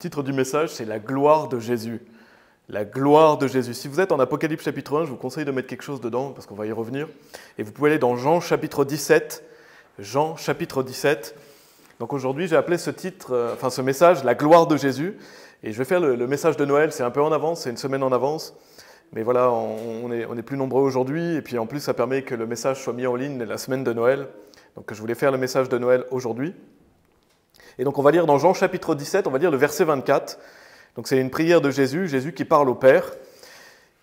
titre du message, c'est la gloire de Jésus. La gloire de Jésus. Si vous êtes en Apocalypse chapitre 1, je vous conseille de mettre quelque chose dedans, parce qu'on va y revenir. Et vous pouvez aller dans Jean chapitre 17. Jean chapitre 17. Donc aujourd'hui, j'ai appelé ce message, la gloire de Jésus. Et je vais faire le message de Noël, c'est un peu en avance, c'est une semaine en avance. Mais voilà, on est plus nombreux aujourd'hui. Et puis en plus, ça permet que le message soit mis en ligne la semaine de Noël. Donc je voulais faire le message de Noël aujourd'hui. Et donc on va lire dans Jean chapitre 17, on va lire le verset 24. Donc c'est une prière de Jésus, Jésus qui parle au Père.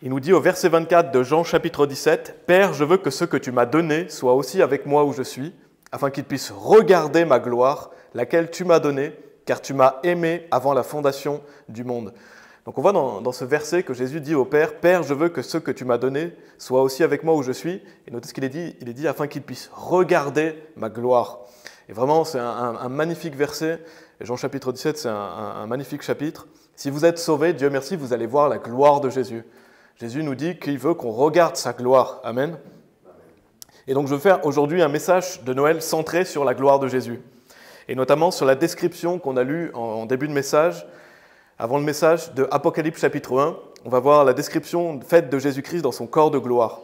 Il nous dit au verset 24 de Jean chapitre 17, « Père, je veux que ce que tu m'as donné soit aussi avec moi où je suis, afin qu'ils puissent regarder ma gloire, laquelle tu m'as donnée, car tu m'as aimé avant la fondation du monde. » Donc on voit dans ce verset que Jésus dit au Père, « Père, je veux que ce que tu m'as donné soit aussi avec moi où je suis. » Et notez ce qu'il est dit, il est dit « afin qu'ils puissent regarder ma gloire ». Et vraiment, c'est un magnifique verset. Et Jean chapitre 17, c'est un magnifique chapitre. Si vous êtes sauvés, Dieu merci, vous allez voir la gloire de Jésus. Jésus nous dit qu'il veut qu'on regarde sa gloire. Amen. Et donc je veux faire aujourd'hui un message de Noël centré sur la gloire de Jésus. Et notamment sur la description qu'on a lue en début de message, avant le message de Apocalypse chapitre 1. On va voir la description faite de Jésus-Christ dans son corps de gloire.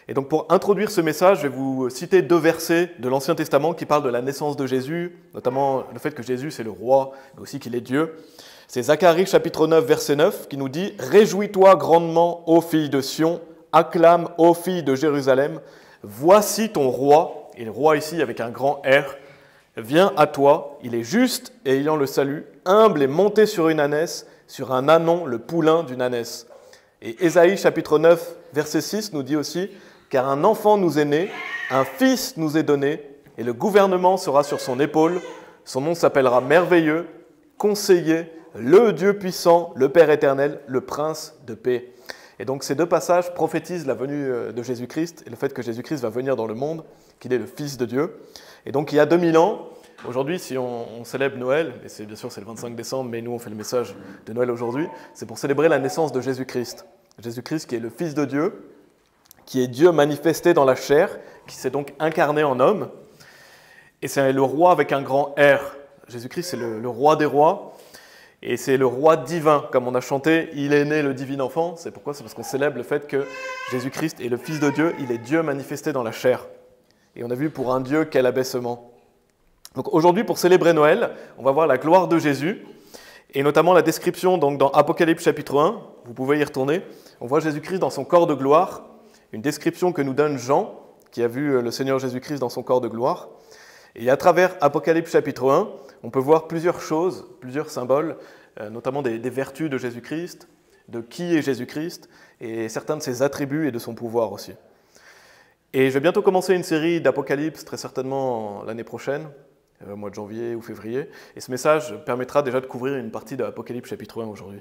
Et donc pour introduire ce message, je vais vous citer 2 versets de l'Ancien Testament qui parlent de la naissance de Jésus, notamment le fait que Jésus c'est le roi, mais aussi qu'il est Dieu. C'est Zacharie chapitre 9, verset 9 qui nous dit « Réjouis-toi grandement, ô fille de Sion, acclame, ô fille de Jérusalem, voici ton roi, et le roi ici avec un grand R, vient à toi, il est juste et ayant le salut, humble et monté sur une ânesse, sur un ânon, le poulain d'une ânesse. » Et Ésaïe chapitre 9, verset 6 nous dit aussi « Car un enfant nous est né, un fils nous est donné, et le gouvernement sera sur son épaule. Son nom s'appellera Merveilleux, Conseiller, le Dieu puissant, le Père éternel, le Prince de paix. » Et donc ces 2 passages prophétisent la venue de Jésus-Christ et le fait que Jésus-Christ va venir dans le monde, qu'il est le Fils de Dieu. Et donc il y a 2000 ans, aujourd'hui si on célèbre Noël, et bien sûr c'est le 25 décembre, mais nous on fait le message de Noël aujourd'hui, c'est pour célébrer la naissance de Jésus-Christ. Jésus-Christ qui est le Fils de Dieu, qui est Dieu manifesté dans la chair, qui s'est donc incarné en homme. Et c'est le roi avec un grand R. Jésus-Christ, c'est le roi des rois. Et c'est le roi divin. Comme on a chanté, il est né le divin enfant. C'est pourquoi? C'est parce qu'on célèbre le fait que Jésus-Christ est le Fils de Dieu. Il est Dieu manifesté dans la chair. Et on a vu pour un Dieu quel abaissement. Donc aujourd'hui, pour célébrer Noël, on va voir la gloire de Jésus. Et notamment la description donc, dans Apocalypse chapitre 1. Vous pouvez y retourner. On voit Jésus-Christ dans son corps de gloire. Une description que nous donne Jean, qui a vu le Seigneur Jésus-Christ dans son corps de gloire. Et à travers Apocalypse chapitre 1, on peut voir plusieurs choses, plusieurs symboles, notamment des vertus de Jésus-Christ, de qui est Jésus-Christ, et certains de ses attributs et de son pouvoir aussi. Et je vais bientôt commencer une série d'Apocalypse, très certainement l'année prochaine, au mois de janvier ou février, et ce message permettra déjà de couvrir une partie d'Apocalypse chapitre 1 aujourd'hui.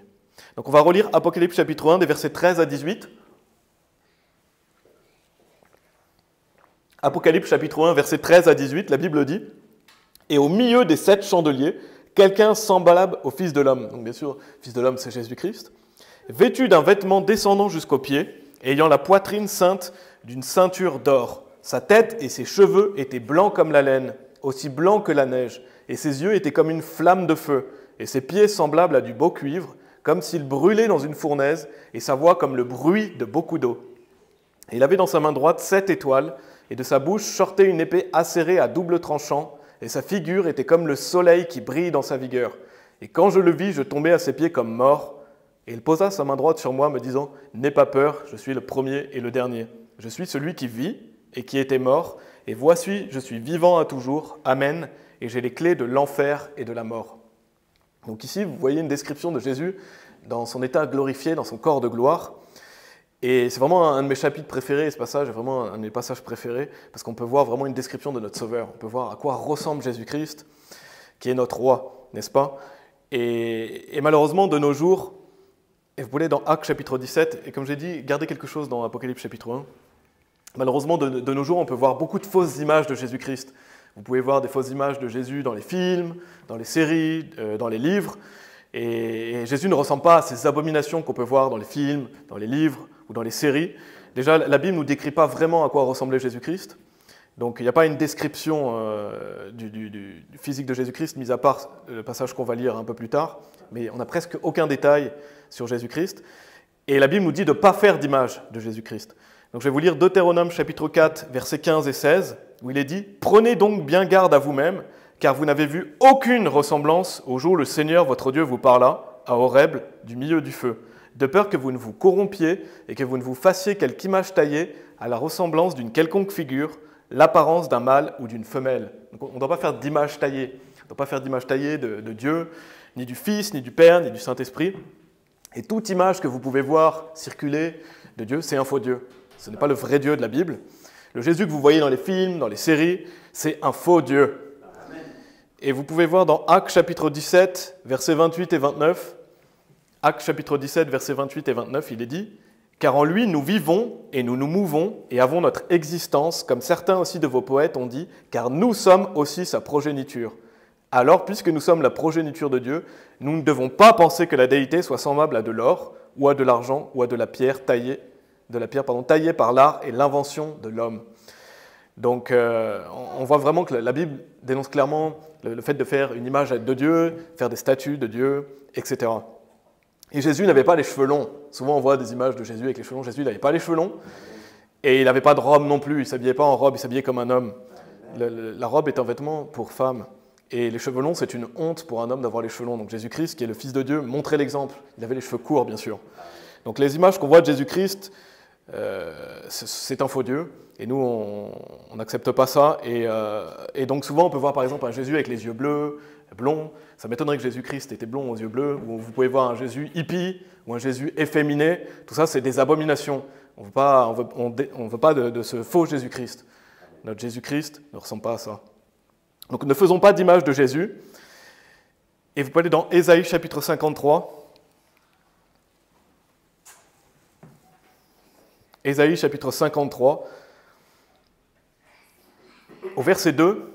Donc on va relire Apocalypse chapitre 1, des versets 13 à 18. Apocalypse chapitre 1, versets 13 à 18, la Bible dit « Et au milieu des 7 chandeliers, quelqu'un semblable au Fils de l'homme. » Donc bien sûr, Fils de l'homme, c'est Jésus-Christ. « Vêtu d'un vêtement descendant jusqu'aux pieds, ayant la poitrine ceinte d'une ceinture d'or. Sa tête et ses cheveux étaient blancs comme la laine, aussi blancs que la neige, et ses yeux étaient comme une flamme de feu, et ses pieds semblables à du beau cuivre, comme s'il brûlait dans une fournaise, et sa voix comme le bruit de beaucoup d'eau. Et il avait dans sa main droite 7 étoiles, et de sa bouche sortait une épée acérée à double tranchant, et sa figure était comme le soleil qui brille dans sa vigueur. Et quand je le vis, je tombai à ses pieds comme mort, et il posa sa main droite sur moi, me disant « N'aie pas peur, je suis le premier et le dernier. Je suis celui qui vit et qui était mort, et voici, je suis vivant à toujours. Amen. Et j'ai les clés de l'enfer et de la mort. » Donc ici, vous voyez une description de Jésus dans son état glorifié, dans son corps de gloire. Et c'est vraiment un de mes chapitres préférés, ce passage est vraiment un de mes passages préférés, parce qu'on peut voir vraiment une description de notre Sauveur. On peut voir à quoi ressemble Jésus-Christ, qui est notre roi, n'est-ce pas? Et malheureusement, de nos jours, et vous pouvez dans Actes chapitre 17, et comme j'ai dit, gardez quelque chose dans Apocalypse chapitre 1. Malheureusement, de nos jours, on peut voir beaucoup de fausses images de Jésus-Christ. Vous pouvez voir des fausses images de Jésus dans les films, dans les séries, dans les livres. Et Jésus ne ressemble pas à ces abominations qu'on peut voir dans les films, dans les livres ou dans les séries. Déjà, la Bible ne nous décrit pas vraiment à quoi ressemblait Jésus-Christ. Donc il n'y a pas une description du physique de Jésus-Christ, mis à part le passage qu'on va lire un peu plus tard, mais on n'a presque aucun détail sur Jésus-Christ. Et la Bible nous dit de ne pas faire d'image de Jésus-Christ. Donc je vais vous lire Deutéronome chapitre 4, versets 15 et 16, où il est dit « Prenez donc bien garde à vous-même, car vous n'avez vu aucune ressemblance au jour où le Seigneur votre Dieu vous parla, à Horeb, du milieu du feu, de peur que vous ne vous corrompiez et que vous ne vous fassiez quelque image taillée à la ressemblance d'une quelconque figure, l'apparence d'un mâle ou d'une femelle. » Donc on ne doit pas faire d'image taillée. On ne doit pas faire d'image taillée de Dieu, ni du Fils, ni du Père, ni du Saint-Esprit. Et toute image que vous pouvez voir circuler de Dieu, c'est un faux Dieu. Ce n'est pas le vrai Dieu de la Bible. Le Jésus que vous voyez dans les films, dans les séries, c'est un faux Dieu. Et vous pouvez voir dans Actes chapitre 17, versets 28 et 29, Actes chapitre 17, versets 28 et 29, il est dit « Car en lui nous vivons et nous nous mouvons et avons notre existence, comme certains aussi de vos poètes ont dit, car nous sommes aussi sa progéniture. Alors, puisque nous sommes la progéniture de Dieu, nous ne devons pas penser que la déité soit semblable à de l'or, ou à de l'argent, ou à de la pierre taillée par l'art et l'invention de l'homme. » Donc, on voit vraiment que la Bible dénonce clairement le fait de faire une image de Dieu, faire des statues de Dieu, etc. Et Jésus n'avait pas les cheveux longs. Souvent, on voit des images de Jésus avec les cheveux longs. Jésus n'avait pas les cheveux longs. Et il n'avait pas de robe non plus. Il ne s'habillait pas en robe, il s'habillait comme un homme. La robe est un vêtement pour femme. Et les cheveux longs, c'est une honte pour un homme d'avoir les cheveux longs. Donc Jésus-Christ, qui est le Fils de Dieu, montrait l'exemple. Il avait les cheveux courts, bien sûr. Donc les images qu'on voit de Jésus-Christ, c'est un faux Dieu. Et nous, on n'accepte pas ça. Et donc souvent, on peut voir par exemple un Jésus avec les yeux bleus, blonds. Ça m'étonnerait que Jésus-Christ était blond aux yeux bleus. Ou vous pouvez voir un Jésus hippie ou un Jésus efféminé. Tout ça, c'est des abominations. On ne veut pas de ce faux Jésus-Christ. Notre Jésus-Christ ne ressemble pas à ça. Donc ne faisons pas d'image de Jésus. Et vous pouvez aller dans Ésaïe chapitre 53. Ésaïe chapitre 53. Au verset 2,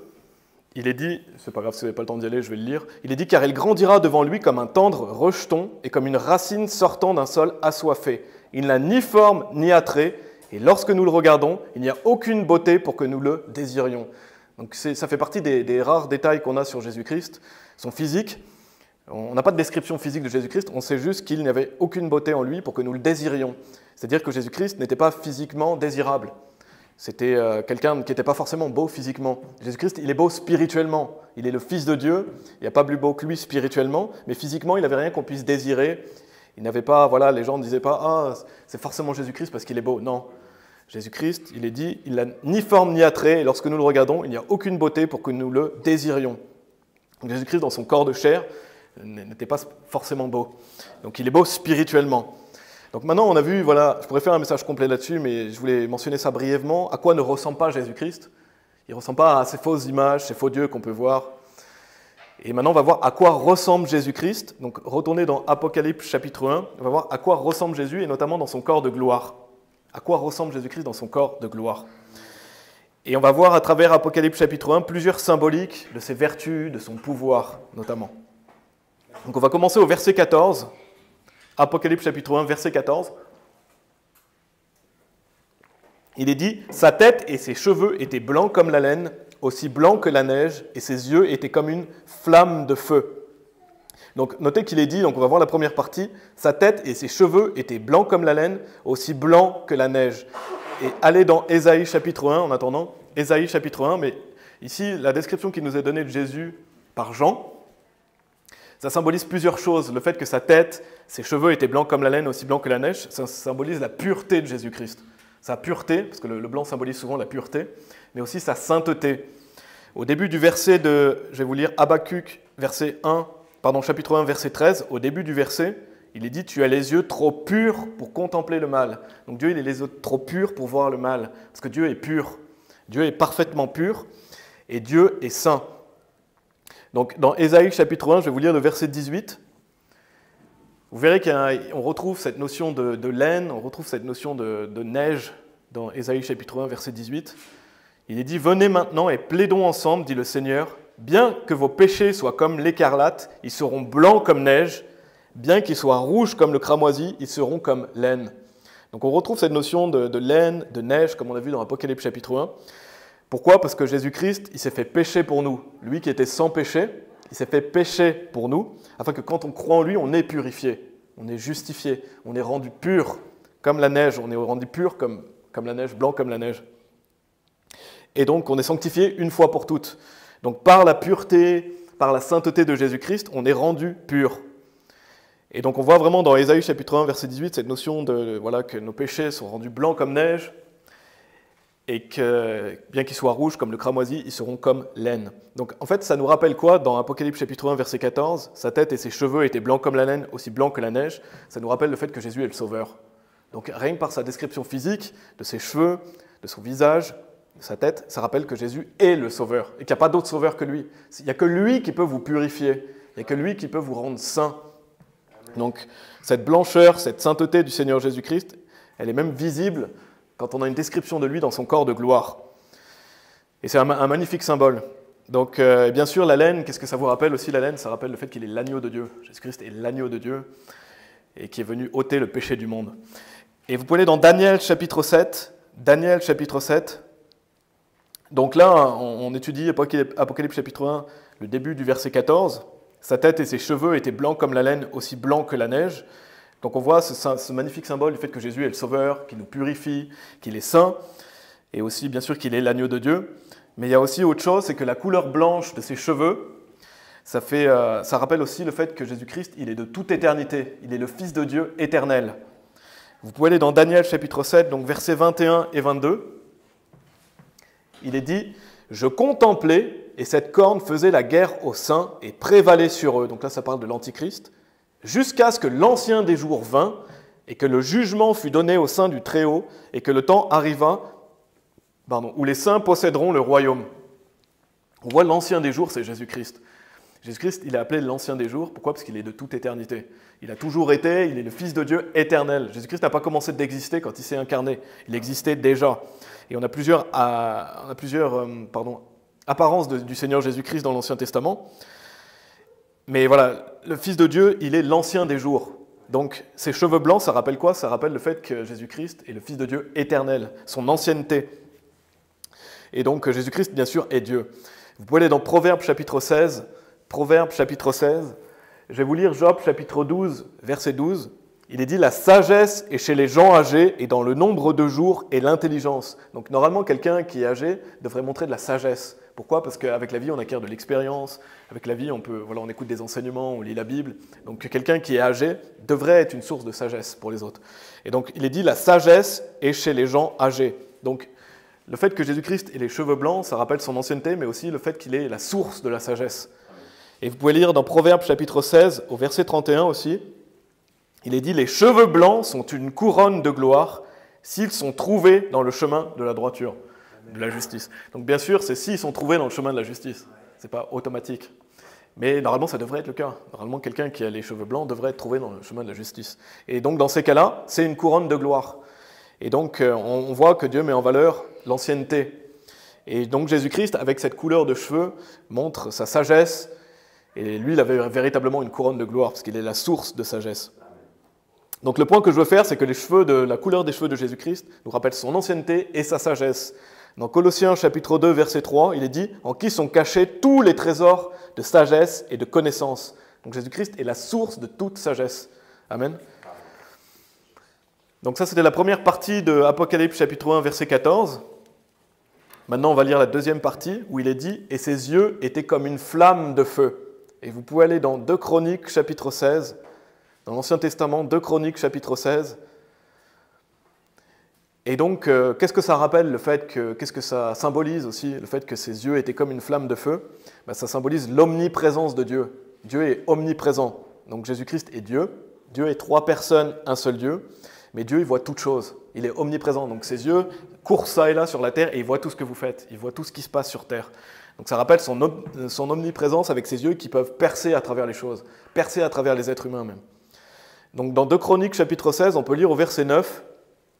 il est dit, c'est pas grave si vous n'avez pas le temps d'y aller, je vais le lire, il est dit « Car elle grandira devant lui comme un tendre rejeton et comme une racine sortant d'un sol assoiffé. Il n'a ni forme ni attrait, et lorsque nous le regardons, il n'y a aucune beauté pour que nous le désirions. » Donc ça fait partie des rares détails qu'on a sur Jésus-Christ, son physique. On n'a pas de description physique de Jésus-Christ, on sait juste qu'il n'y avait aucune beauté en lui pour que nous le désirions. C'est-à-dire que Jésus-Christ n'était pas physiquement désirable. C'était quelqu'un qui n'était pas forcément beau physiquement. Jésus-Christ, il est beau spirituellement. Il est le Fils de Dieu. Il n'y a pas plus beau que lui spirituellement, mais physiquement, il n'avait rien qu'on puisse désirer. Il n'avait pas, voilà, les gens ne disaient pas « Ah, c'est forcément Jésus-Christ parce qu'il est beau ». Non. Jésus-Christ, il est dit, il n'a ni forme ni attrait, et lorsque nous le regardons, il n'y a aucune beauté pour que nous le désirions. Donc Jésus-Christ, dans son corps de chair, n'était pas forcément beau. Donc il est beau spirituellement. Donc maintenant, on a vu, voilà, je pourrais faire un message complet là-dessus, mais je voulais mentionner ça brièvement. À quoi ne ressemble pas Jésus-Christ? Il ne ressemble pas à ces fausses images, ces faux dieux qu'on peut voir. Et maintenant, on va voir à quoi ressemble Jésus-Christ. Donc retournez dans Apocalypse chapitre 1, on va voir à quoi ressemble Jésus, et notamment dans son corps de gloire. À quoi ressemble Jésus-Christ dans son corps de gloire. Et on va voir à travers Apocalypse chapitre 1 plusieurs symboliques de ses vertus, de son pouvoir notamment. Donc on va commencer au verset 14. Apocalypse chapitre 1, verset 14. Il est dit « Sa tête et ses cheveux étaient blancs comme la laine, aussi blancs que la neige, et ses yeux étaient comme une flamme de feu. » Donc notez qu'il est dit, donc on va voir la première partie, « Sa tête et ses cheveux étaient blancs comme la laine, aussi blancs que la neige. » Et allez dans Ésaïe chapitre 1 en attendant, Ésaïe chapitre 1, mais ici la description qui nous est donnée de Jésus par Jean, ça symbolise plusieurs choses. Le fait que sa tête, ses cheveux étaient blancs comme la laine, aussi blancs que la neige, ça symbolise la pureté de Jésus-Christ. Sa pureté, parce que le blanc symbolise souvent la pureté, mais aussi sa sainteté. Au début du verset de, je vais vous lire Habakkuk, chapitre 1, verset 13, au début du verset, il est dit « Tu as les yeux trop purs pour contempler le mal ». Donc Dieu, il a les yeux trop purs pour voir le mal, parce que Dieu est pur. Dieu est parfaitement pur, et Dieu est saint. Donc dans Ésaïe chapitre 1, je vais vous lire le verset 18. Vous verrez qu'on retrouve cette notion de laine, on retrouve cette notion de neige dans Ésaïe chapitre 1, verset 18. Il est dit « Venez maintenant et plaidons ensemble, dit le Seigneur, bien que vos péchés soient comme l'écarlate, ils seront blancs comme neige, bien qu'ils soient rouges comme le cramoisi, ils seront comme laine. » Donc on retrouve cette notion de laine, de neige, comme on a vu dans Apocalypse chapitre 1. Pourquoi? Parce que Jésus-Christ, il s'est fait pécher pour nous. Lui qui était sans péché, il s'est fait pécher pour nous, afin que quand on croit en lui, on est purifié, on est justifié, on est rendu pur comme la neige, on est rendu pur comme la neige, blanc comme la neige. Et donc, on est sanctifié une fois pour toutes. Donc, par la pureté, par la sainteté de Jésus-Christ, on est rendu pur. Et donc, on voit vraiment dans Ésaïe chapitre 1, verset 18, cette notion de, voilà, que nos péchés sont rendus blancs comme neige, et que, bien qu'ils soient rouges comme le cramoisi, ils seront comme laine. Donc, en fait, ça nous rappelle quoi dans Apocalypse chapitre 1, verset 14? Sa tête et ses cheveux étaient blancs comme la laine, aussi blancs que la neige. Ça nous rappelle le fait que Jésus est le Sauveur. Donc, rien que par sa description physique, de ses cheveux, de son visage, de sa tête, ça rappelle que Jésus est le Sauveur, et qu'il n'y a pas d'autre Sauveur que lui. Il n'y a que lui qui peut vous purifier, il n'y a que lui qui peut vous rendre saint. Donc, cette blancheur, cette sainteté du Seigneur Jésus-Christ, elle est même visible quand on a une description de lui dans son corps de gloire. Et c'est un magnifique symbole. Donc, bien sûr, la laine, qu'est-ce que ça vous rappelle aussi, la laine? Ça rappelle le fait qu'il est l'agneau de Dieu. Jésus-Christ est l'agneau de Dieu et qui est venu ôter le péché du monde. Et vous pouvez aller dans Daniel chapitre 7. Daniel chapitre 7. Donc là, on étudie Apocalypse chapitre 1, le début du verset 14. Sa tête et ses cheveux étaient blancs comme la laine, aussi blancs que la neige. Donc on voit ce magnifique symbole du fait que Jésus est le Sauveur, qu'il nous purifie, qu'il est saint, et aussi bien sûr qu'il est l'agneau de Dieu. Mais il y a aussi autre chose, c'est que la couleur blanche de ses cheveux, ça rappelle aussi le fait que Jésus-Christ, il est de toute éternité, il est le Fils de Dieu éternel. Vous pouvez aller dans Daniel chapitre 7, donc versets 21 et 22. Il est dit « Je contemplais, et cette corne faisait la guerre aux saints et prévalait sur eux. » Donc là, ça parle de l'Antichrist. « Jusqu'à ce que l'ancien des jours vînt, et que le jugement fût donné au sein du Très-Haut, et que le temps arriva, où les saints posséderont le royaume. » On voit l'ancien des jours, c'est Jésus-Christ. Jésus-Christ, il est appelé l'ancien des jours. Pourquoi? Parce qu'il est de toute éternité. Il a toujours été, il est le Fils de Dieu éternel. Jésus-Christ n'a pas commencé d'exister quand il s'est incarné. Il existait déjà. Et on a plusieurs apparences du Seigneur Jésus-Christ dans l'Ancien Testament. Mais voilà, le Fils de Dieu, il est l'ancien des jours. Donc, ses cheveux blancs, ça rappelle quoi? Ça rappelle le fait que Jésus-Christ est le Fils de Dieu éternel, son ancienneté. Et donc, Jésus-Christ, bien sûr, est Dieu. Vous pouvez aller dans Proverbes chapitre 16. Proverbes chapitre 16. Je vais vous lire Job chapitre 12, verset 12. Il est dit « La sagesse est chez les gens âgés et dans le nombre de jours est l'intelligence. » Donc normalement, quelqu'un qui est âgé devrait montrer de la sagesse. Pourquoi? Parce qu'avec la vie, on acquiert de l'expérience. Avec la vie, on écoute des enseignements, on lit la Bible. Donc quelqu'un qui est âgé devrait être une source de sagesse pour les autres. Et donc il est dit « La sagesse est chez les gens âgés. » Donc le fait que Jésus-Christ ait les cheveux blancs, ça rappelle son ancienneté, mais aussi le fait qu'il est la source de la sagesse. Et vous pouvez lire dans Proverbes chapitre 16, au verset 31 aussi, il est dit « Les cheveux blancs sont une couronne de gloire s'ils sont trouvés dans le chemin de la droiture, de la justice. » Donc bien sûr, c'est s'ils sont trouvés dans le chemin de la justice. Ce n'est pas automatique. Mais normalement, ça devrait être le cas. Normalement, quelqu'un qui a les cheveux blancs devrait être trouvé dans le chemin de la justice. Et donc dans ces cas-là, c'est une couronne de gloire. Et donc on voit que Dieu met en valeur l'ancienneté. Et donc Jésus-Christ, avec cette couleur de cheveux, montre sa sagesse. Et lui, il avait véritablement une couronne de gloire, parce qu'il est la source de sagesse. Donc le point que je veux faire, c'est que la couleur des cheveux de Jésus-Christ nous rappelle son ancienneté et sa sagesse. Dans Colossiens chapitre 2, verset 3, il est dit « En qui sont cachés tous les trésors de sagesse et de connaissance. » Donc Jésus-Christ est la source de toute sagesse. Amen. Donc ça, c'était la première partie de Apocalypse chapitre 1, verset 14. Maintenant, on va lire la deuxième partie, où il est dit « Et ses yeux étaient comme une flamme de feu. » Et vous pouvez aller dans 2 Chroniques chapitre 16, dans l'Ancien Testament, 2 Chroniques chapitre 16. Et donc, qu'est-ce que ça rappelle, qu'est-ce que ça symbolise aussi, le fait que ses yeux étaient comme une flamme de feu? Ça symbolise l'omniprésence de Dieu. Dieu est omniprésent. Donc Jésus-Christ est Dieu. Dieu est 3 personnes, un seul Dieu. Mais Dieu, il voit toutes choses. Il est omniprésent. Donc ses yeux courent ça et là sur la terre et il voit tout ce que vous faites. Il voit tout ce qui se passe sur terre. Donc ça rappelle son omniprésence avec ses yeux qui peuvent percer à travers les choses, percer à travers les êtres humains même. Donc dans 2 Chroniques chapitre 16, on peut lire au verset 9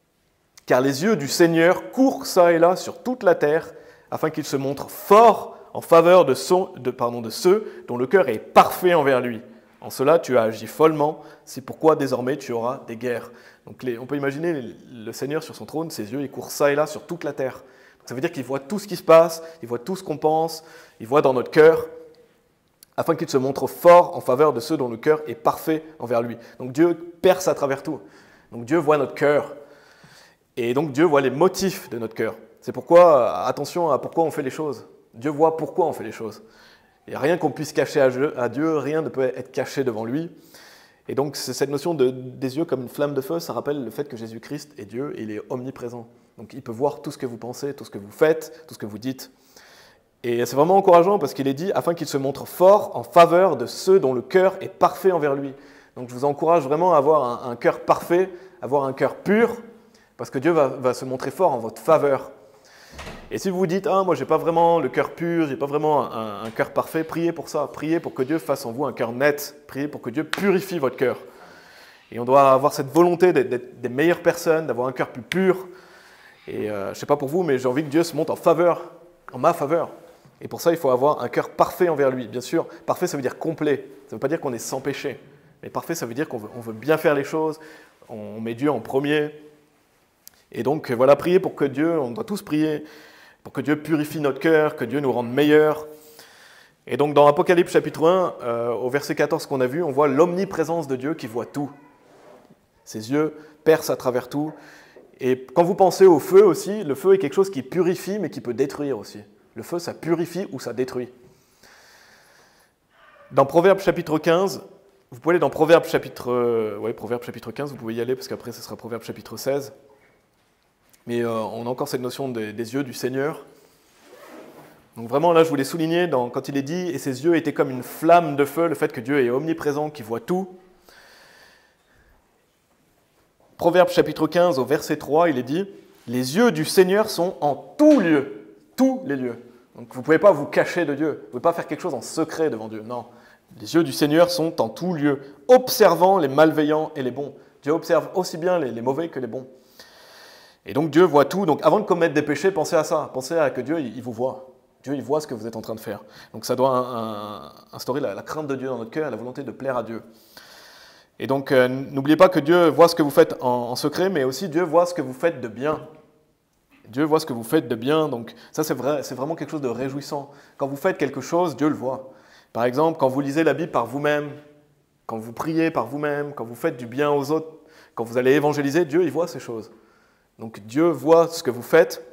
« Car les yeux du Seigneur courent ça et là sur toute la terre, afin qu'il se montre fort en faveur de ceux dont le cœur est parfait envers lui. En cela, tu as agi follement, c'est pourquoi désormais tu auras des guerres. » Donc on peut imaginer le Seigneur sur son trône, ses yeux, ils courent ça et là sur toute la terre. Ça veut dire qu'il voit tout ce qui se passe, il voit tout ce qu'on pense, il voit dans notre cœur, afin qu'il se montre fort en faveur de ceux dont le cœur est parfait envers lui. Donc Dieu perce à travers tout. Donc Dieu voit notre cœur. Et donc Dieu voit les motifs de notre cœur. C'est pourquoi, attention à pourquoi on fait les choses. Dieu voit pourquoi on fait les choses. Il n'y a rien qu'on puisse cacher à Dieu, rien ne peut être caché devant lui. Et donc cette notion des yeux comme une flamme de feu, ça rappelle le fait que Jésus-Christ est Dieu et il est omniprésent. Donc il peut voir tout ce que vous pensez, tout ce que vous faites, tout ce que vous dites. Et c'est vraiment encourageant parce qu'il est dit afin qu'il se montre fort en faveur de ceux dont le cœur est parfait envers lui. Donc je vous encourage vraiment à avoir un cœur parfait, avoir un cœur pur, parce que Dieu va se montrer fort en votre faveur. Et si vous vous dites « Ah, moi, j'ai pas vraiment le cœur pur, j'ai pas vraiment un cœur parfait », priez pour ça. Priez pour que Dieu fasse en vous un cœur net. Priez pour que Dieu purifie votre cœur. Et on doit avoir cette volonté d'être des meilleures personnes, d'avoir un cœur plus pur. Et je ne sais pas pour vous, mais j'ai envie que Dieu se montre en ma faveur. Et pour ça, il faut avoir un cœur parfait envers lui. Bien sûr, parfait, ça veut dire complet. Ça ne veut pas dire qu'on est sans péché. Mais parfait, ça veut dire qu'on veut bien faire les choses. On met Dieu en premier. Et donc, voilà, priez pour que Dieu, on doit tous prier, pour que Dieu purifie notre cœur, que Dieu nous rende meilleurs. Et donc, dans Apocalypse chapitre 1, au verset 14 qu'on a vu, on voit l'omniprésence de Dieu qui voit tout. Ses yeux percent à travers tout. Et quand vous pensez au feu aussi, le feu est quelque chose qui purifie, mais qui peut détruire aussi. Le feu, ça purifie ou ça détruit. Dans Proverbe chapitre 15, vous pouvez aller dans Proverbe chapitre 15, vous pouvez y aller parce qu'après ce sera Proverbe chapitre 16. Mais on a encore cette notion des yeux du Seigneur. Donc vraiment là, je voulais souligner quand il est dit « Et ses yeux étaient comme une flamme de feu », le fait que Dieu est omniprésent, qu'il voit tout. Proverbe chapitre 15, au verset 3, il est dit « Les yeux du Seigneur sont en tout lieu ». Tous les lieux. Donc vous ne pouvez pas vous cacher de Dieu. Vous ne pouvez pas faire quelque chose en secret devant Dieu. Non. Les yeux du Seigneur sont en tout lieu, observant les malveillants et les bons. Dieu observe aussi bien les mauvais que les bons. Et donc Dieu voit tout. Donc avant de commettre des péchés, pensez à ça. Pensez à que Dieu, il vous voit. Dieu, il voit ce que vous êtes en train de faire. Donc ça doit instaurer la crainte de Dieu dans notre cœur et la volonté de plaire à Dieu. Et donc n'oubliez pas que Dieu voit ce que vous faites en secret, mais aussi Dieu voit ce que vous faites de bien. Dieu voit ce que vous faites de bien, donc ça c'est vraiment quelque chose de réjouissant. Quand vous faites quelque chose, Dieu le voit. Par exemple, quand vous lisez la Bible par vous-même, quand vous priez par vous-même, quand vous faites du bien aux autres, quand vous allez évangéliser, Dieu il voit ces choses. Donc Dieu voit ce que vous faites.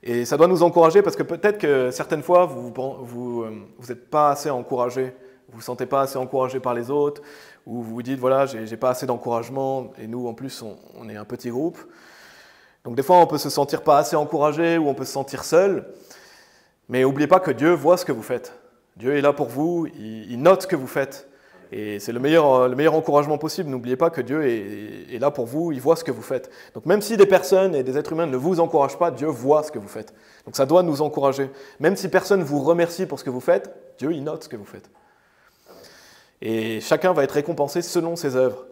Et ça doit nous encourager parce que peut-être que certaines fois, vous n'êtes pas assez encouragé, vous ne vous sentez pas assez encouragé par les autres, ou vous vous dites, voilà, j'ai pas assez d'encouragement, et nous en plus on est un petit groupe. Donc des fois, on peut se sentir pas assez encouragé ou on peut se sentir seul. Mais n'oubliez pas que Dieu voit ce que vous faites. Dieu est là pour vous, il note ce que vous faites. Et c'est le meilleur encouragement possible. N'oubliez pas que Dieu est là pour vous, il voit ce que vous faites. Donc même si des personnes et des êtres humains ne vous encouragent pas, Dieu voit ce que vous faites. Donc ça doit nous encourager. Même si personne ne vous remercie pour ce que vous faites, Dieu il note ce que vous faites. Et chacun va être récompensé selon ses œuvres.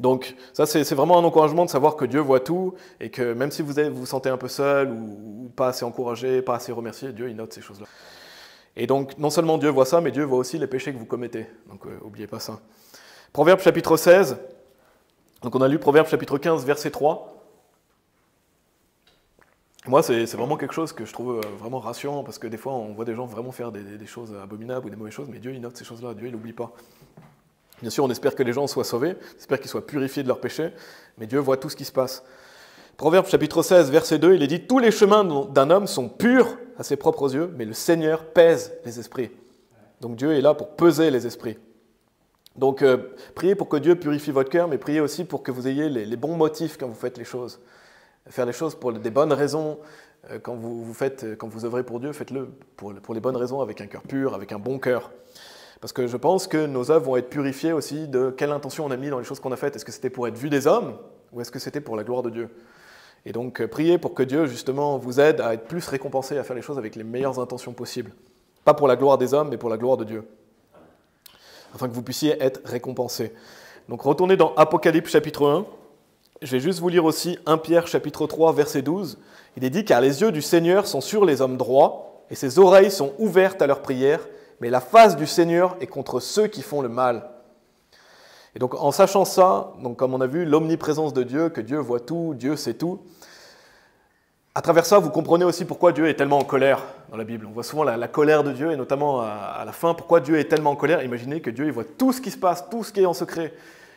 Donc ça c'est vraiment un encouragement de savoir que Dieu voit tout et que même si vous sentez un peu seul ou pas assez encouragé, pas assez remercié, Dieu il note ces choses-là. Et donc non seulement Dieu voit ça, mais Dieu voit aussi les péchés que vous commettez. Donc n'oubliez pas ça. Proverbe chapitre 16, donc on a lu Proverbe chapitre 15 verset 3. Moi c'est vraiment quelque chose que je trouve vraiment rassurant parce que des fois on voit des gens vraiment faire des choses abominables ou des mauvaises choses, mais Dieu il note ces choses-là, Dieu il n'oublie pas. Bien sûr, on espère que les gens soient sauvés, on espère qu'ils soient purifiés de leurs péchés, mais Dieu voit tout ce qui se passe. Proverbe chapitre 16, verset 2, il est dit « Tous les chemins d'un homme sont purs à ses propres yeux, mais le Seigneur pèse les esprits. » Donc Dieu est là pour peser les esprits. Donc priez pour que Dieu purifie votre cœur, mais priez aussi pour que vous ayez les bons motifs quand vous faites les choses. Faire les choses pour des bonnes raisons. Quand vous œuvrez pour Dieu, faites-le pour les bonnes raisons, avec un cœur pur, avec un bon cœur. Parce que je pense que nos œuvres vont être purifiées aussi de quelle intention on a mis dans les choses qu'on a faites. Est-ce que c'était pour être vu des hommes ou est-ce que c'était pour la gloire de Dieu? Et donc priez pour que Dieu justement vous aide à être plus récompensé, à faire les choses avec les meilleures intentions possibles. Pas pour la gloire des hommes, mais pour la gloire de Dieu. Afin que vous puissiez être récompensés. Donc retournez dans Apocalypse chapitre 1. Je vais juste vous lire aussi 1 Pierre chapitre 3 verset 12. Il est dit « Car les yeux du Seigneur sont sur les hommes droits et ses oreilles sont ouvertes à leurs prières. Mais la face du Seigneur est contre ceux qui font le mal. » Et donc en sachant ça, donc comme on a vu, l'omniprésence de Dieu, que Dieu voit tout, Dieu sait tout, À travers ça, vous comprenez aussi pourquoi Dieu est tellement en colère dans la Bible. On voit souvent la colère de Dieu, et notamment à la fin, pourquoi Dieu est tellement en colère. Imaginez que Dieu il voit tout ce qui se passe, tout ce qui est en secret.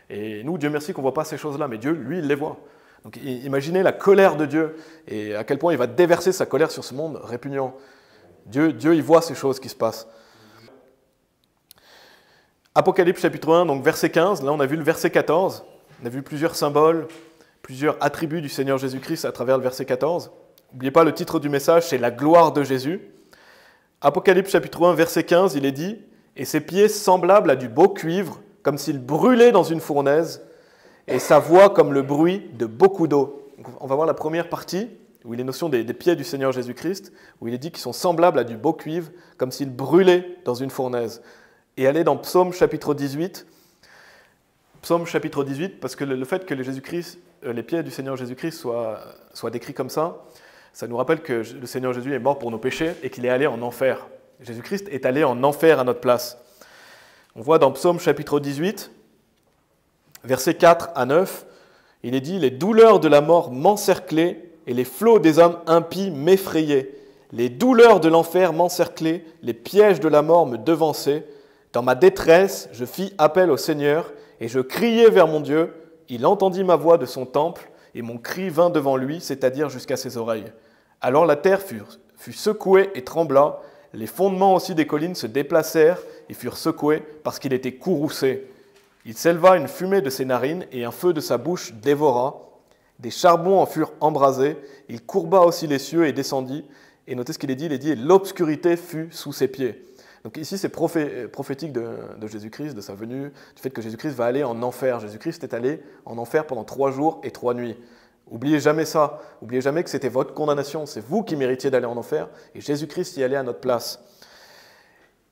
Et nous, Dieu merci qu'on ne voit pas ces choses-là, mais Dieu, lui, il les voit. Donc imaginez la colère de Dieu, et à quel point il va déverser sa colère sur ce monde répugnant. Dieu, il voit ces choses qui se passent. Apocalypse chapitre 1, donc verset 15, là on a vu le verset 14, on a vu plusieurs symboles, plusieurs attributs du Seigneur Jésus-Christ à travers le verset 14. N'oubliez pas, le titre du message, c'est « La gloire de Jésus ». Apocalypse chapitre 1, verset 15, il est dit « Et ses pieds semblables à du beau cuivre, comme s'il brûlait dans une fournaise, et sa voix comme le bruit de beaucoup d'eau. » On va voir la première partie, où il est notion des pieds du Seigneur Jésus-Christ, où il est dit qu'ils sont semblables à du beau cuivre, comme s'il brûlait dans une fournaise. Et allez dans Psaume chapitre 18. Psaume chapitre 18, parce que le fait que les pieds du Seigneur Jésus-Christ soient décrits comme ça nous rappelle que le Seigneur Jésus est mort pour nos péchés et qu'il est allé en enfer. Jésus-Christ est allé en enfer à notre place. On voit dans Psaume chapitre 18, versets 4 à 9, il est dit « Les douleurs de la mort m'encerclaient et les flots des hommes impies m'effrayaient. Les douleurs de l'enfer m'encerclaient, les pièges de la mort me devançaient. Dans ma détresse, je fis appel au Seigneur et je criai vers mon Dieu. Il entendit ma voix de son temple et mon cri vint devant lui, c'est-à-dire jusqu'à ses oreilles. Alors la terre fut secouée et trembla, les fondements aussi des collines se déplacèrent et furent secoués parce qu'il était courroucé. Il s'éleva une fumée de ses narines et un feu de sa bouche dévora. Des charbons en furent embrasés, il courba aussi les cieux et descendit. Et notez ce qu'il est dit, l'obscurité fut sous ses pieds. Donc ici, c'est prophétique de Jésus-Christ, de sa venue, du fait que Jésus-Christ va aller en enfer. Jésus-Christ est allé en enfer pendant 3 jours et 3 nuits. Oubliez jamais ça. Oubliez jamais que c'était votre condamnation. C'est vous qui méritiez d'aller en enfer et Jésus-Christ y allait à notre place.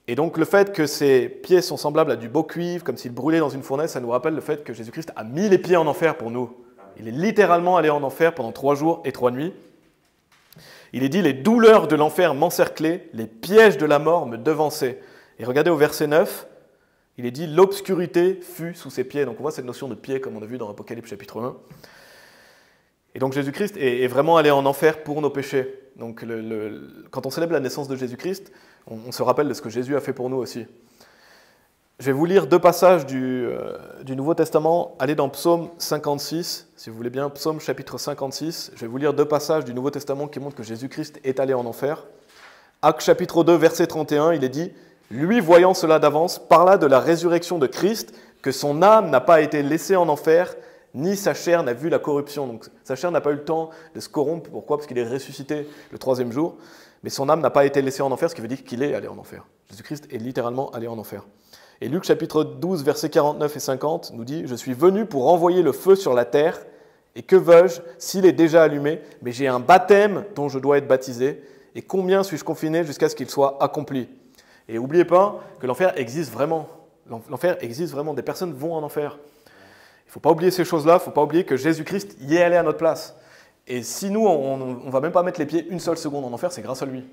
Et donc le fait que ses pieds sont semblables à du beau cuivre, comme s'il brûlait dans une fournaise, ça nous rappelle le fait que Jésus-Christ a mis les pieds en enfer pour nous. Il est littéralement allé en enfer pendant 3 jours et 3 nuits. Il est dit « Les douleurs de l'enfer m'encerclaient, les pièges de la mort me devançaient. » Et regardez au verset 9, il est dit « L'obscurité fut sous ses pieds. » Donc on voit cette notion de pied comme on a vu dans Apocalypse chapitre 1. Et donc Jésus-Christ est vraiment allé en enfer pour nos péchés. Donc quand on célèbre la naissance de Jésus-Christ, on se rappelle de ce que Jésus a fait pour nous aussi. Je vais vous lire 2 passages du Nouveau Testament. Allez dans Psaume 56, si vous voulez bien, Psaume chapitre 56. Je vais vous lire 2 passages du Nouveau Testament qui montrent que Jésus-Christ est allé en enfer. Actes chapitre 2, verset 31, il est dit « Lui, voyant cela d'avance, parla de la résurrection de Christ, que son âme n'a pas été laissée en enfer, ni sa chair n'a vu la corruption. » Donc sa chair n'a pas eu le temps de se corrompre. Pourquoi ? Parce qu'il est ressuscité le 3e jour. Mais son âme n'a pas été laissée en enfer, ce qui veut dire qu'il est allé en enfer. Jésus-Christ est littéralement allé en enfer. Et Luc chapitre 12, versets 49 et 50 nous dit « Je suis venu pour envoyer le feu sur la terre, et que veux-je s'il est déjà allumé? Mais j'ai un baptême dont je dois être baptisé, et combien suis-je confiné jusqu'à ce qu'il soit accompli ?» Et n'oubliez pas que l'enfer existe vraiment. L'enfer existe vraiment. Des personnes vont en enfer. Il ne faut pas oublier ces choses-là. Il ne faut pas oublier que Jésus-Christ y est allé à notre place. Et si nous, on ne va même pas mettre les pieds une seule seconde en enfer, c'est grâce à lui.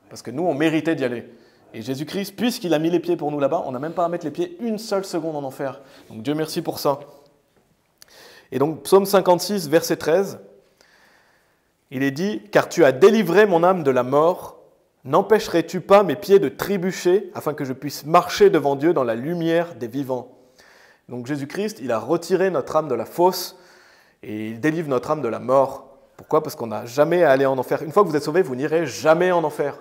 Parce que nous, on méritait d'y aller. Et Jésus-Christ, puisqu'il a mis les pieds pour nous là-bas, on n'a même pas à mettre les pieds une seule seconde en enfer. Donc Dieu merci pour ça. Et donc Psaume 56, verset 13, il est dit « Car tu as délivré mon âme de la mort, n'empêcherais-tu pas mes pieds de trébucher afin que je puisse marcher devant Dieu dans la lumière des vivants ?» Donc Jésus-Christ, il a retiré notre âme de la fosse et il délivre notre âme de la mort. Pourquoi ? Parce qu'on n'a jamais à aller en enfer. Une fois que vous êtes sauvé, vous n'irez jamais en enfer.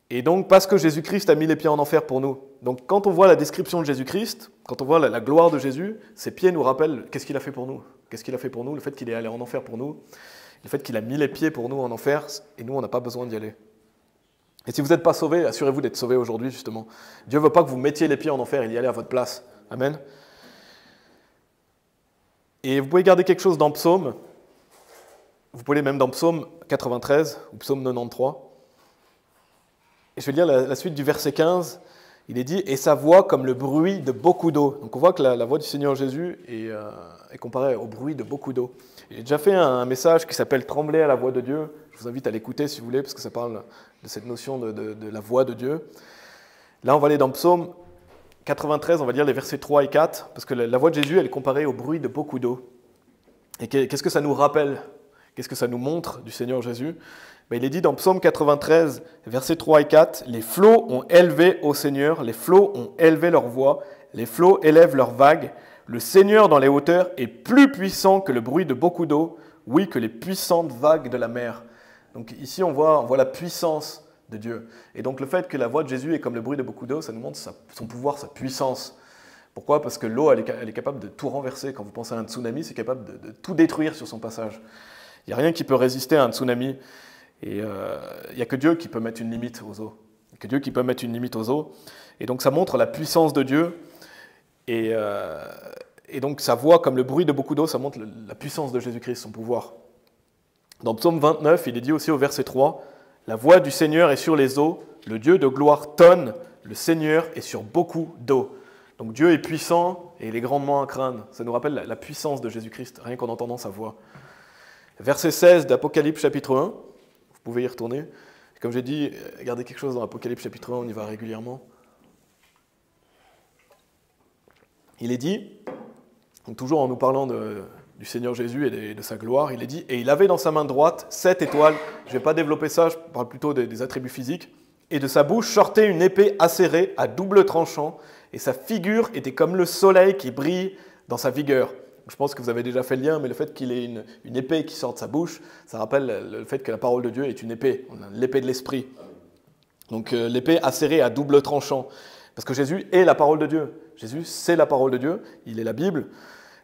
Et donc, parce que Jésus-Christ a mis les pieds en enfer pour nous. Donc, quand on voit la description de Jésus-Christ, quand on voit la gloire de Jésus, ses pieds nous rappellent qu'est-ce qu'il a fait pour nous. Qu'est-ce qu'il a fait pour nous ? Le fait qu'il est allé en enfer pour nous, le fait qu'il a mis les pieds pour nous en enfer, et nous, on n'a pas besoin d'y aller. Et si vous n'êtes pas sauvé, assurez-vous d'être sauvé aujourd'hui, justement. Dieu ne veut pas que vous mettiez les pieds en enfer, il y allait à votre place. Amen. Et vous pouvez garder quelque chose dans Psaume. Vous pouvez même dans Psaume 93 ou Psaume 93. Et je vais lire la suite du verset 15. Il est dit « Et sa voix comme le bruit de beaucoup d'eau ». Donc on voit que la voix du Seigneur Jésus est comparée au bruit de beaucoup d'eau. J'ai déjà fait un message qui s'appelle « Trembler à la voix de Dieu ». Je vous invite à l'écouter si vous voulez, parce que ça parle de cette notion de la voix de Dieu. Là, on va aller dans Psaume 93, on va lire les versets 3 et 4, parce que la voix de Jésus, elle est comparée au bruit de beaucoup d'eau. Et qu'est-ce que ça nous rappelle ? Qu'est-ce que ça nous montre du Seigneur Jésus? Il est dit dans Psaume 93, versets 3 et 4, « Les flots ont élevé au Seigneur, les flots ont élevé leur voix, les flots élèvent leurs vagues. Le Seigneur dans les hauteurs est plus puissant que le bruit de beaucoup d'eau, oui, que les puissantes vagues de la mer. » Donc ici, on voit la puissance de Dieu. Et donc le fait que la voix de Jésus est comme le bruit de beaucoup d'eau, ça nous montre son pouvoir, sa puissance. Pourquoi? Parce que l'eau, elle est capable de tout renverser. Quand vous pensez à un tsunami, c'est capable de tout détruire sur son passage. Il n'y a rien qui peut résister à un tsunami. Et il n'y a que Dieu qui peut mettre une limite aux eaux. Il n'y a que Dieu qui peut mettre une limite aux eaux. Et donc ça montre la puissance de Dieu. Et donc sa voix, comme le bruit de beaucoup d'eau, ça montre la puissance de Jésus-Christ, son pouvoir. Dans Psaume 29, il est dit aussi au verset 3, « La voix du Seigneur est sur les eaux, le Dieu de gloire tonne, le Seigneur est sur beaucoup d'eau. » Donc Dieu est puissant et il est grandement à craindre. Ça nous rappelle la puissance de Jésus-Christ, rien qu'en entendant sa voix. Verset 16 d'Apocalypse chapitre 1, vous pouvez y retourner. Comme j'ai dit, regardez quelque chose dans Apocalypse chapitre 1, on y va régulièrement. Il est dit, donc toujours en nous parlant du Seigneur Jésus et de sa gloire, il est dit, « Et il avait dans sa main droite 7 étoiles. » Je ne vais pas développer ça, je parle plutôt des attributs physiques. « Et de sa bouche sortait une épée acérée à double tranchant, et sa figure était comme le soleil qui brille dans sa vigueur. » Je pense que vous avez déjà fait le lien, mais le fait qu'il ait une épée qui sort de sa bouche, ça rappelle le fait que la parole de Dieu est une épée, l'épée de l'esprit. Donc l'épée acérée à double tranchant, parce que Jésus est la parole de Dieu. Jésus, c'est la parole de Dieu, il est la Bible.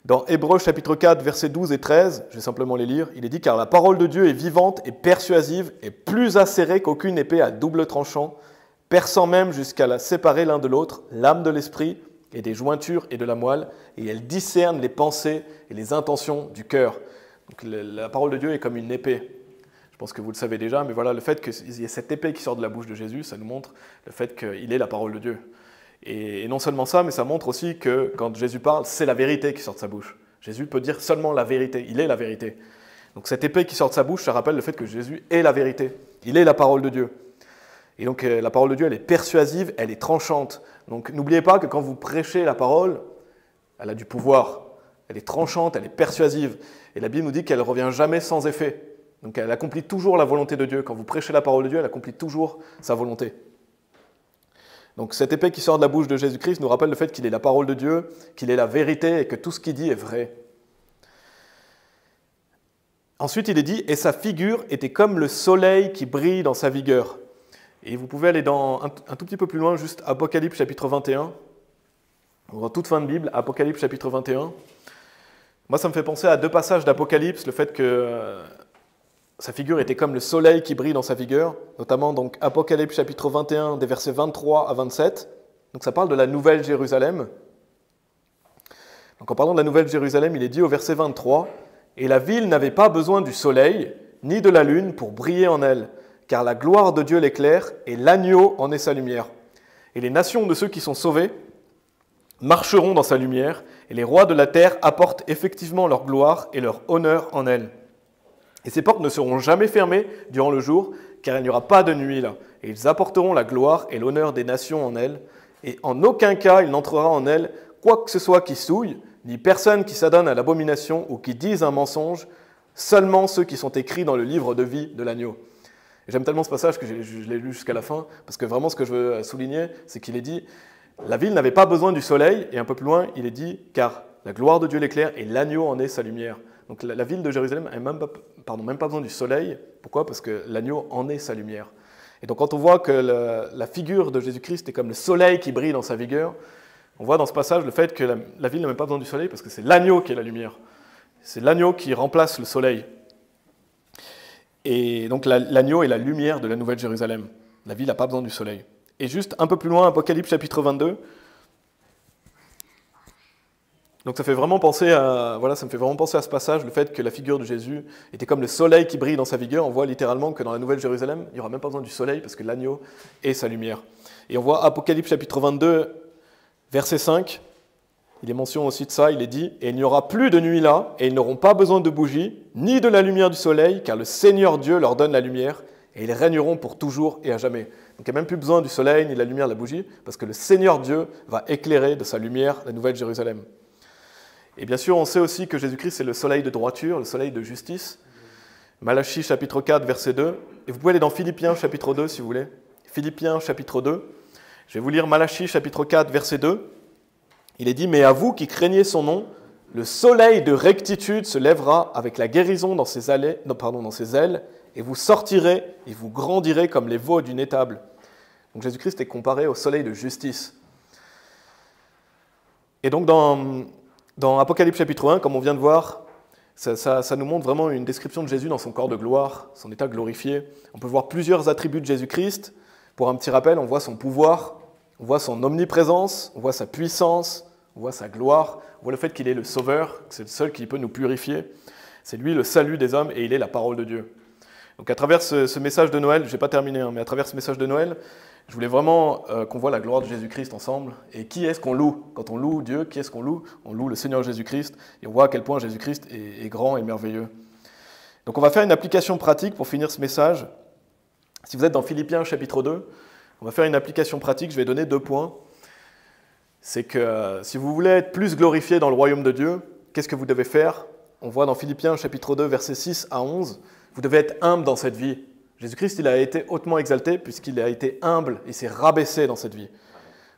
Dans Hébreux chapitre 4, versets 12 et 13, je vais simplement les lire, il est dit « Car la parole de Dieu est vivante et persuasive et plus acérée qu'aucune épée à double tranchant, perçant même jusqu'à la séparer l'un de l'autre, l'âme de l'esprit et des jointures et de la moelle, et elle discerne les pensées et les intentions du cœur. » Donc la parole de Dieu est comme une épée. Je pense que vous le savez déjà, mais voilà, le fait qu'il y ait cette épée qui sort de la bouche de Jésus, ça nous montre le fait qu'il est la parole de Dieu. Et non seulement ça, mais ça montre aussi que quand Jésus parle, c'est la vérité qui sort de sa bouche. Jésus peut dire seulement la vérité, il est la vérité. Donc cette épée qui sort de sa bouche, ça rappelle le fait que Jésus est la vérité, il est la parole de Dieu. Et donc la parole de Dieu, elle est persuasive, elle est tranchante. Donc n'oubliez pas que quand vous prêchez la parole, elle a du pouvoir, elle est tranchante, elle est persuasive. Et la Bible nous dit qu'elle ne revient jamais sans effet. Donc elle accomplit toujours la volonté de Dieu. Quand vous prêchez la parole de Dieu, elle accomplit toujours sa volonté. Donc cette épée qui sort de la bouche de Jésus-Christ nous rappelle le fait qu'il est la parole de Dieu, qu'il est la vérité et que tout ce qu'il dit est vrai. Ensuite, il est dit « Et sa figure était comme le soleil qui brille dans sa vigueur. » Et vous pouvez aller un tout petit peu plus loin, juste Apocalypse chapitre 21. On voit toute fin de Bible, Apocalypse chapitre 21. Moi, ça me fait penser à 2 passages d'Apocalypse, le fait que sa figure était comme le soleil qui brille dans sa vigueur, notamment donc Apocalypse chapitre 21, des versets 23 à 27. Donc ça parle de la Nouvelle Jérusalem. Donc en parlant de la Nouvelle Jérusalem, il est dit au verset 23, « Et la ville n'avait pas besoin du soleil, ni de la lune pour briller en elle, car la gloire de Dieu l'éclaire, et l'agneau en est sa lumière. Et les nations de ceux qui sont sauvés marcheront dans sa lumière, et les rois de la terre apportent effectivement leur gloire et leur honneur en elle. Et ces portes ne seront jamais fermées durant le jour, car il n'y aura pas de nuit là. Et ils apporteront la gloire et l'honneur des nations en elles, et en aucun cas il n'entrera en elles quoi que ce soit qui souille, ni personne qui s'adonne à l'abomination ou qui dise un mensonge, seulement ceux qui sont écrits dans le livre de vie de l'agneau. » J'aime tellement ce passage que je l'ai lu jusqu'à la fin, parce que vraiment ce que je veux souligner, c'est qu'il est dit « La ville n'avait pas besoin du soleil », et un peu plus loin, il est dit « Car la gloire de Dieu l'éclaire et l'agneau en est sa lumière ». Donc la ville de Jérusalem n'a même pas besoin du soleil. Pourquoi? Parce que l'agneau en est sa lumière. Et donc quand on voit que la figure de Jésus-Christ est comme le soleil qui brille dans sa vigueur, on voit dans ce passage le fait que la ville n'a même pas besoin du soleil parce que c'est l'agneau qui est la lumière. C'est l'agneau qui remplace le soleil. Et donc l'agneau est la lumière de la Nouvelle Jérusalem. La ville n'a pas besoin du soleil. Et juste un peu plus loin, Apocalypse chapitre 22. Donc ça me fait vraiment penser à ce passage, le fait que la figure de Jésus était comme le soleil qui brille dans sa vigueur. On voit littéralement que dans la Nouvelle Jérusalem, il n'y aura même pas besoin du soleil parce que l'agneau est sa lumière. Et on voit Apocalypse chapitre 22, verset 5. Il est mention aussi de ça, il est dit « Et il n'y aura plus de nuit là, et ils n'auront pas besoin de bougies, ni de la lumière du soleil, car le Seigneur Dieu leur donne la lumière, et ils régneront pour toujours et à jamais. » Donc il n'y a même plus besoin du soleil ni de la lumière de la bougie, parce que le Seigneur Dieu va éclairer de sa lumière la Nouvelle Jérusalem. Et bien sûr, on sait aussi que Jésus-Christ est le soleil de droiture, le soleil de justice. Malachie chapitre 4, verset 2. Et vous pouvez aller dans Philippiens chapitre 2 si vous voulez. Philippiens chapitre 2. Je vais vous lire Malachie chapitre 4, verset 2. Il est dit « Mais à vous qui craignez son nom, le soleil de rectitude se lèvera avec la guérison dans ses ailes, et vous sortirez et vous grandirez comme les veaux d'une étable. » Donc Jésus-Christ est comparé au soleil de justice. Et donc dans Apocalypse chapitre 1, comme on vient de voir, ça nous montre vraiment une description de Jésus dans son corps de gloire, son état glorifié. On peut voir plusieurs attributs de Jésus-Christ. Pour un petit rappel, on voit son pouvoir, on voit son omniprésence, on voit sa puissance, on voit sa gloire, on voit le fait qu'il est le sauveur, que c'est le seul qui peut nous purifier. C'est lui le salut des hommes et il est la parole de Dieu. Donc à travers ce message de Noël, je n'ai pas terminé, mais à travers ce message de Noël, je voulais vraiment qu'on voit la gloire de Jésus-Christ ensemble. Et qui est-ce qu'on loue? Quand on loue Dieu, qui est-ce qu'on loue? On loue le Seigneur Jésus-Christ et on voit à quel point Jésus-Christ est grand et merveilleux. Donc on va faire une application pratique pour finir ce message. Si vous êtes dans Philippiens chapitre 2, on va faire une application pratique, je vais donner 2 points. C'est que si vous voulez être plus glorifié dans le royaume de Dieu, qu'est-ce que vous devez faire? On voit dans Philippiens chapitre 2, versets 6 à 11, vous devez être humble dans cette vie. Jésus-Christ, il a été hautement exalté puisqu'il a été humble et s'est rabaissé dans cette vie.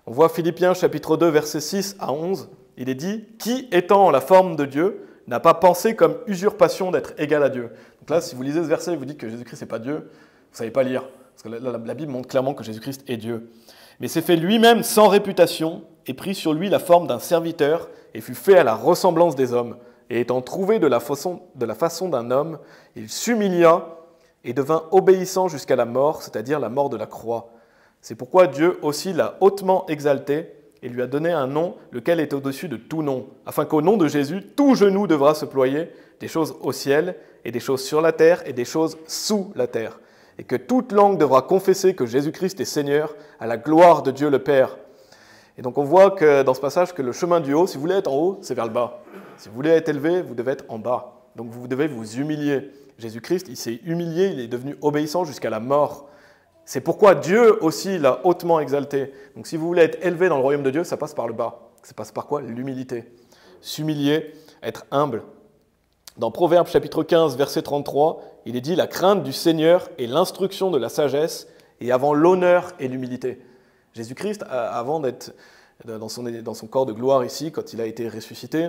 On voit Philippiens chapitre 2, versets 6 à 11, il est dit « Qui, étant en la forme de Dieu, n'a pas pensé comme usurpation d'être égal à Dieu ?» Donc là, si vous lisez ce verset et vous dites que Jésus-Christ n'est pas Dieu, vous ne savez pas lire. Parce que la Bible montre clairement que Jésus-Christ est Dieu. Mais s'est fait lui-même sans réputation et prit sur lui la forme d'un serviteur et fut fait à la ressemblance des hommes. Et étant trouvé de la façon d'un homme, il s'humilia et devint obéissant jusqu'à la mort, c'est-à-dire la mort de la croix. C'est pourquoi Dieu aussi l'a hautement exalté et lui a donné un nom, lequel est au-dessus de tout nom, afin qu'au nom de Jésus, tout genou devra se ployer, des choses au ciel, et des choses sur la terre, et des choses sous la terre. Et que toute langue devra confesser que Jésus-Christ est Seigneur, à la gloire de Dieu le Père. Et donc on voit que dans ce passage que le chemin du haut, si vous voulez être en haut, c'est vers le bas. Si vous voulez être élevé, vous devez être en bas. Donc vous devez vous humilier. Jésus-Christ, il s'est humilié, il est devenu obéissant jusqu'à la mort. C'est pourquoi Dieu aussi l'a hautement exalté. Donc si vous voulez être élevé dans le royaume de Dieu, ça passe par le bas. Ça passe par quoi? L'humilité. S'humilier, être humble. Dans Proverbes chapitre 15, verset 33, il est dit « La crainte du Seigneur est l'instruction de la sagesse, et avant l'honneur et l'humilité. » Jésus-Christ, avant d'être dans son corps de gloire ici, quand il a été ressuscité,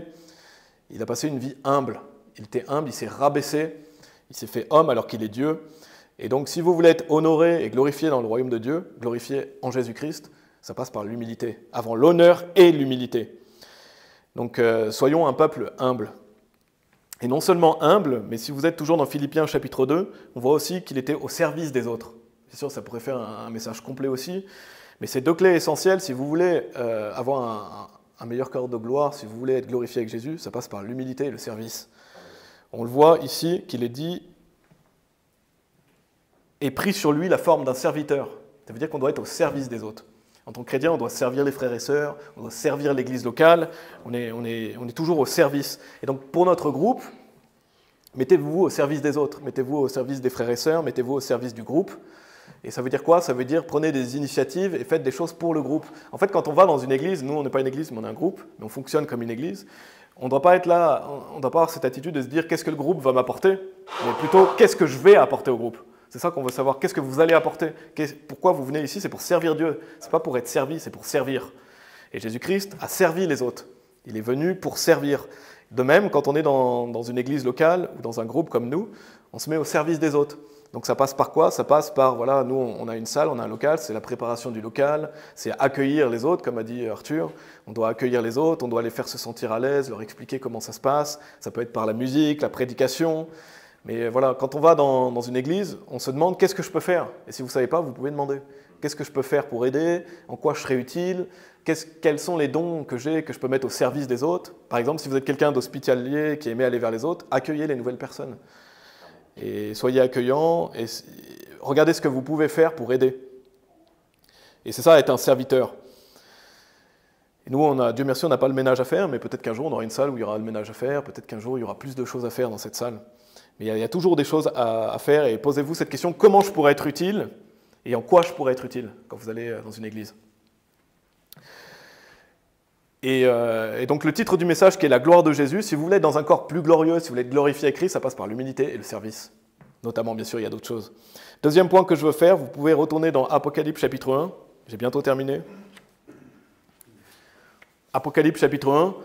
il a passé une vie humble. Il était humble, il s'est rabaissé, il s'est fait homme alors qu'il est Dieu. Et donc si vous voulez être honoré et glorifié dans le royaume de Dieu, glorifié en Jésus-Christ, ça passe par l'humilité, avant l'honneur et l'humilité. Donc soyons un peuple humble. Et non seulement humble, mais si vous êtes toujours dans Philippiens chapitre 2, on voit aussi qu'il était au service des autres. C'est sûr, ça pourrait faire un message complet aussi, mais c'est 2 clés essentielles. Si vous voulez avoir un meilleur corps de gloire, si vous voulez être glorifié avec Jésus, ça passe par l'humilité et le service. On le voit ici qu'il est dit « et pris sur lui la forme d'un serviteur ». Ça veut dire qu'on doit être au service des autres. En tant que chrétien, on doit servir les frères et sœurs, on doit servir l'église locale, on est toujours au service. Et donc pour notre groupe, mettez-vous au service des autres, mettez-vous au service des frères et sœurs, mettez-vous au service du groupe. Et ça veut dire quoi? Ça veut dire prenez des initiatives et faites des choses pour le groupe. En fait, quand on va dans une église, nous on n'est pas une église, mais on est un groupe, mais on fonctionne comme une église, on ne doit pas être là, on ne doit pas avoir cette attitude de se dire qu'est-ce que le groupe va m'apporter, mais plutôt qu'est-ce que je vais apporter au groupe. C'est ça qu'on veut savoir. Qu'est-ce que vous allez apporter? Pourquoi vous venez ici? C'est pour servir Dieu. Ce n'est pas pour être servi, c'est pour servir. Et Jésus-Christ a servi les autres. Il est venu pour servir. De même, quand on est dans une église locale ou dans un groupe comme nous, on se met au service des autres. Donc ça passe par quoi? Ça passe par, voilà, nous on a une salle, on a un local, c'est la préparation du local, c'est accueillir les autres, comme a dit Arthur. On doit accueillir les autres, on doit les faire se sentir à l'aise, leur expliquer comment ça se passe. Ça peut être par la musique, la prédication. Mais voilà, quand on va dans une église, on se demande qu'est-ce que je peux faire? Et si vous ne savez pas, vous pouvez demander. Qu'est-ce que je peux faire pour aider? En quoi je serai utile? Quels sont les dons que j'ai, que je peux mettre au service des autres? Par exemple, si vous êtes quelqu'un d'hospitalier qui aimait aller vers les autres, accueillez les nouvelles personnes. Et soyez accueillants et regardez ce que vous pouvez faire pour aider. Et c'est ça, être un serviteur. Et nous, Dieu merci, on n'a pas le ménage à faire, mais peut-être qu'un jour, on aura une salle où il y aura le ménage à faire, peut-être qu'un jour, il y aura plus de choses à faire dans cette salle. Mais il y a toujours des choses à faire et posez-vous cette question, comment je pourrais être utile et en quoi je pourrais être utile quand vous allez dans une église. Et donc le titre du message qui est la gloire de Jésus, si vous voulez être dans un corps plus glorieux, si vous voulez être glorifié à Christ, ça passe par l'humilité et le service. notamment, bien sûr, il y a d'autres choses. Deuxième point que je veux faire, vous pouvez retourner dans Apocalypse chapitre 1. J'ai bientôt terminé. Apocalypse chapitre 1.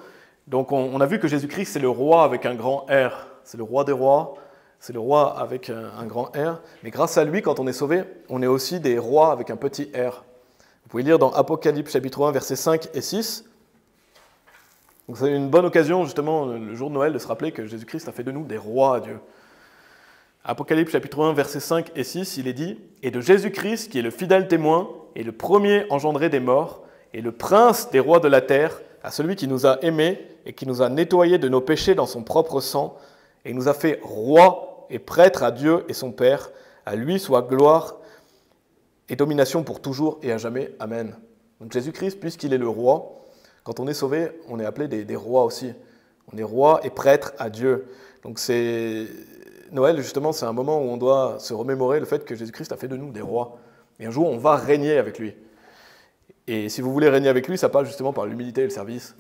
Donc on a vu que Jésus-Christ, c'est le roi avec un grand R. C'est le roi des rois, c'est le roi avec un grand R. Mais grâce à lui, quand on est sauvé, on est aussi des rois avec un petit R. Vous pouvez lire dans Apocalypse chapitre 1, versets 5 et 6. Donc c'est une bonne occasion, justement, le jour de Noël, de se rappeler que Jésus-Christ a fait de nous des rois à Dieu. Apocalypse chapitre 1, versets 5 et 6, il est dit « Et de Jésus-Christ, qui est le fidèle témoin, et le premier engendré des morts, et le prince des rois de la terre, à celui qui nous a aimés et qui nous a nettoyés de nos péchés dans son propre sang, et nous a fait rois et prêtres à Dieu et son Père. À lui soit gloire et domination pour toujours et à jamais. Amen. » Donc Jésus-Christ, puisqu'il est le roi, quand on est sauvé, on est appelé des rois aussi. On est roi et prêtre à Dieu. Donc Noël, justement, c'est un moment où on doit se remémorer le fait que Jésus-Christ a fait de nous des rois. Et un jour, on va régner avec lui. Et si vous voulez régner avec lui, ça passe justement par l'humilité et le service.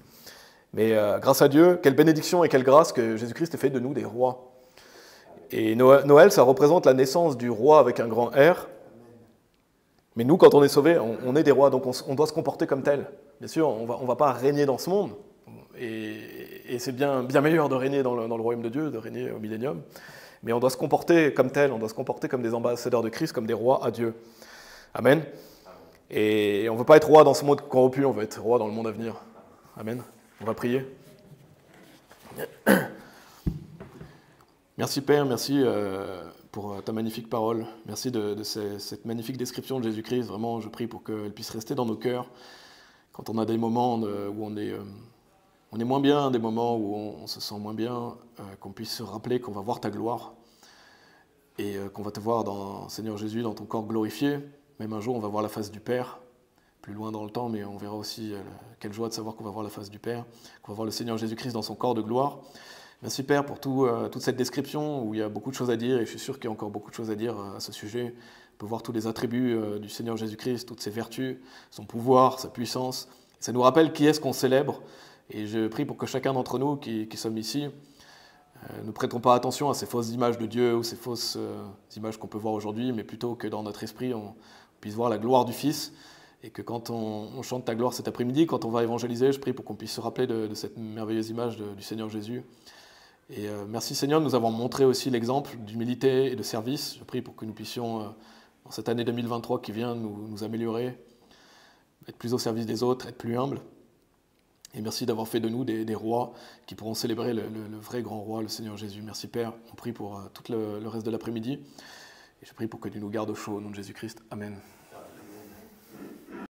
Mais grâce à Dieu, quelle bénédiction et quelle grâce que Jésus-Christ ait fait de nous des rois. Et Noël, ça représente la naissance du roi avec un grand R. Mais nous, quand on est sauvé, on est des rois, donc on doit se comporter comme tel. Bien sûr, on va pas régner dans ce monde. Et c'est bien meilleur de régner dans le royaume de Dieu, de régner au millénium. Mais on doit se comporter comme tel, on doit se comporter comme des ambassadeurs de Christ, comme des rois à Dieu. Amen. Et on ne veut pas être roi dans ce monde corrompu, on veut être roi dans le monde à venir. Amen. On va prier. Merci Père, merci pour ta magnifique parole. Merci de cette magnifique description de Jésus-Christ. Vraiment, je prie pour qu'elle puisse rester dans nos cœurs. Quand on a des moments où on est moins bien, des moments où on se sent moins bien, qu'on puisse se rappeler qu'on va voir ta gloire et qu'on va te voir, Seigneur Jésus, dans ton corps glorifié. Même un jour, on va voir la face du Père, plus loin dans le temps, mais on verra aussi quelle joie de savoir qu'on va voir la face du Père, qu'on va voir le Seigneur Jésus-Christ dans son corps de gloire. Merci Père pour toute cette description où il y a beaucoup de choses à dire, et je suis sûr qu'il y a encore beaucoup de choses à dire à ce sujet. On peut voir tous les attributs du Seigneur Jésus-Christ, toutes ses vertus, son pouvoir, sa puissance. Ça nous rappelle qui est-ce qu'on célèbre, et je prie pour que chacun d'entre nous qui sommes ici, ne prêtons pas attention à ces fausses images de Dieu ou ces fausses images qu'on peut voir aujourd'hui, mais plutôt que dans notre esprit, on puisse voir la gloire du Fils, et que quand on chante ta gloire cet après-midi, quand on va évangéliser, je prie pour qu'on puisse se rappeler de cette merveilleuse image du Seigneur Jésus. Et merci Seigneur de nous avoir montré aussi l'exemple d'humilité et de service. Je prie pour que nous puissions, dans cette année 2023 qui vient, nous améliorer, être plus au service des autres, être plus humbles. Et merci d'avoir fait de nous des rois qui pourront célébrer le vrai grand roi, le Seigneur Jésus. Merci Père, on prie pour tout le reste de l'après-midi. Et je prie pour que tu nous gardes au chaud au nom de Jésus-Christ. Amen.